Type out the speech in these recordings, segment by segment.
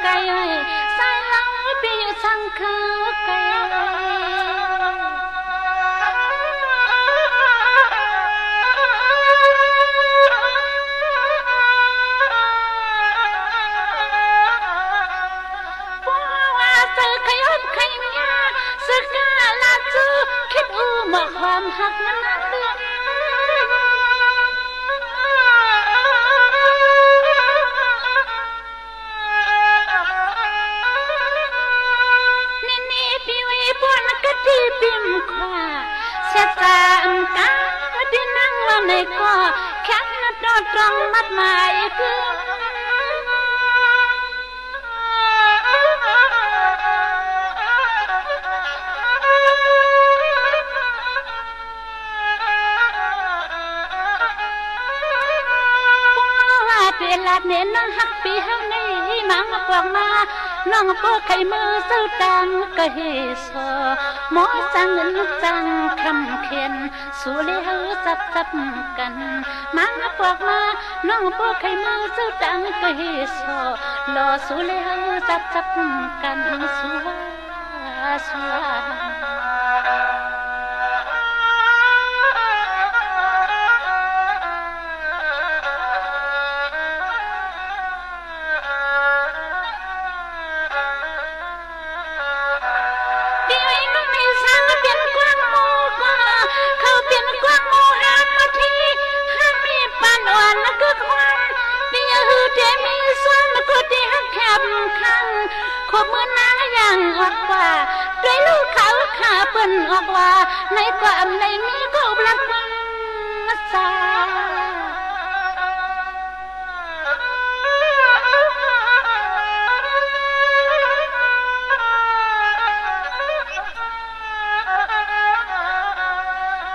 ไก่สายเล่าไปอยู่สังเขาไก่ความหักนั้นเดือนนี่ปีวีปวนกะทิปิมขวาเสตามกาที่นั่งว่าในก็แค่นัดรอตรงมัดหมายคือเวลาเน้นน้องหักปีเฮานี่มังกวางมาน้องปูไข่มือสู้ตังก็เฮซอหมอจังเงินจังคำเข็นสู้เลยเฮาจับกันมังกวางมาน้องปูไข่มือสู้ตังก็เฮซอรอสู้เลยเฮาจับกันสู้ขบมือน้าอย่างออกว่าด้วยลูกเขาขาเปิ้นออกว่าในความในมีเขาบลักมาสา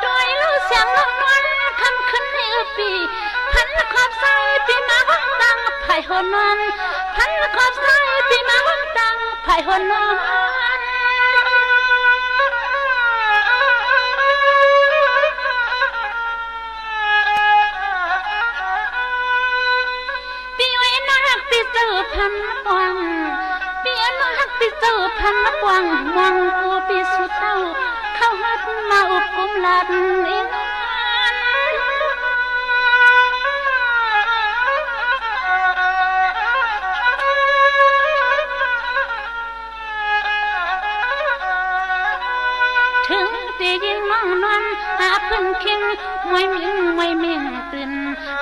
ด้วยลูกเสียงนวลคำขึ้นในปีพันขอบใส่ปีมาห้องตังไผ่หัวนอนพันขอบใส่ปีมาห้องตังไผ่หัวนอนปีไว้นักปีเจอพันกวางปีนักปีเจอพันกวางมองกูปีสุดเต้าเข้าหัดมาอุบกุมลัดเองถึงตียิงมองนอนหาเพิ่นเคียงมวยเมียงตื่น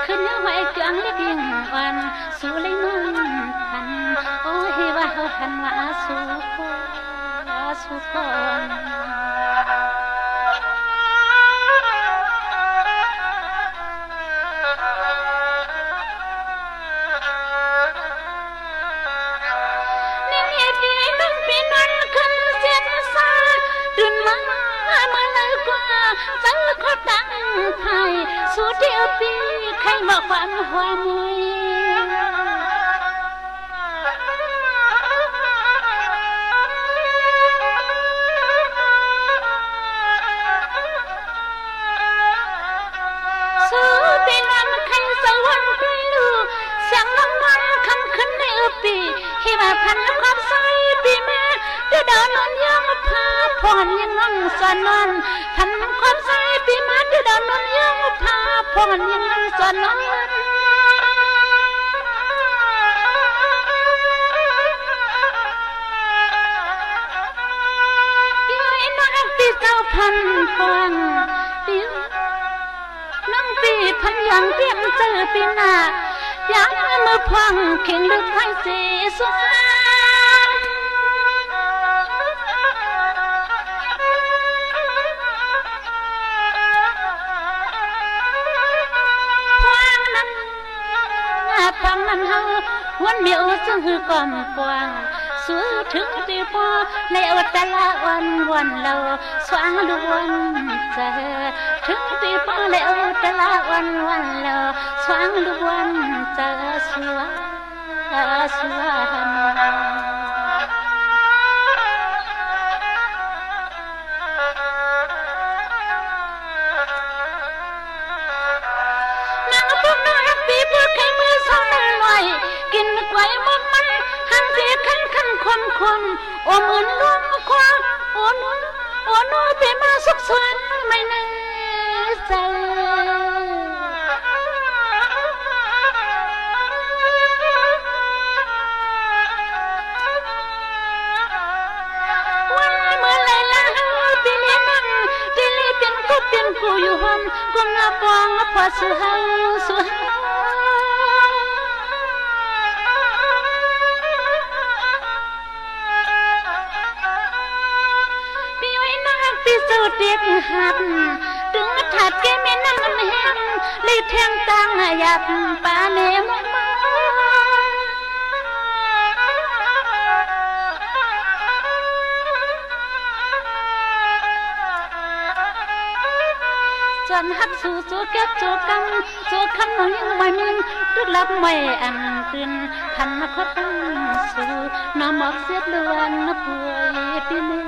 ขึ้นเนื้อไว้เกลืองเล็กยิงอ่อนสู้เลยนอนทันโอ้ยว่าเขาทันว่าสู้คนสังขตังไทยสู้เดียวปีใครมาฟังหัวมวยสู้เป็นนำใครสวรรค์ไปลูกเสียงน้องวันคำขึ้นในปีที่ว่าพันความใสปีแม่เดือดนอนยังพาพรยังน้องสอนนอนพันความใสปีมาเดือดนอนยังพาพรยังน้องสอนนอนปีน้องปีเจ้าพันพรปีน้องปีพันยังเตรียมเจอปีหน้าอยากมือพังเข่งลึกให้สีสุดพังนั้นเฮาวันเมียวซึ่งคือกอมกวางสู้ถึงตีพอในอวตารวันเราสว่างล้วนเจอถึงตีพอในอวตารวันเราสว่างล้วนเจอสวรรนางพวกน้อยปีพวกใครมือสองหน่อยกินกล้วยมุกมันหันเสีย คนคนโอเหมือนลวงควาโอโนไปมาสุขสวนไม่แน่ใจกูอยู่ห้องกุมนับวางพอสุหาพี่ไว้นักพี่สูดเด็กหักถึงถัดแกไม่นั่งแหงรีแทงตังหยับป่าเนมมาจนหักสู่แก้จูคำน้องยังไม่มีรึกลับไม่อันตื่นทันมาคดตั้งสู่น้ำหมอกเสียดล้วนป่วยปีนี้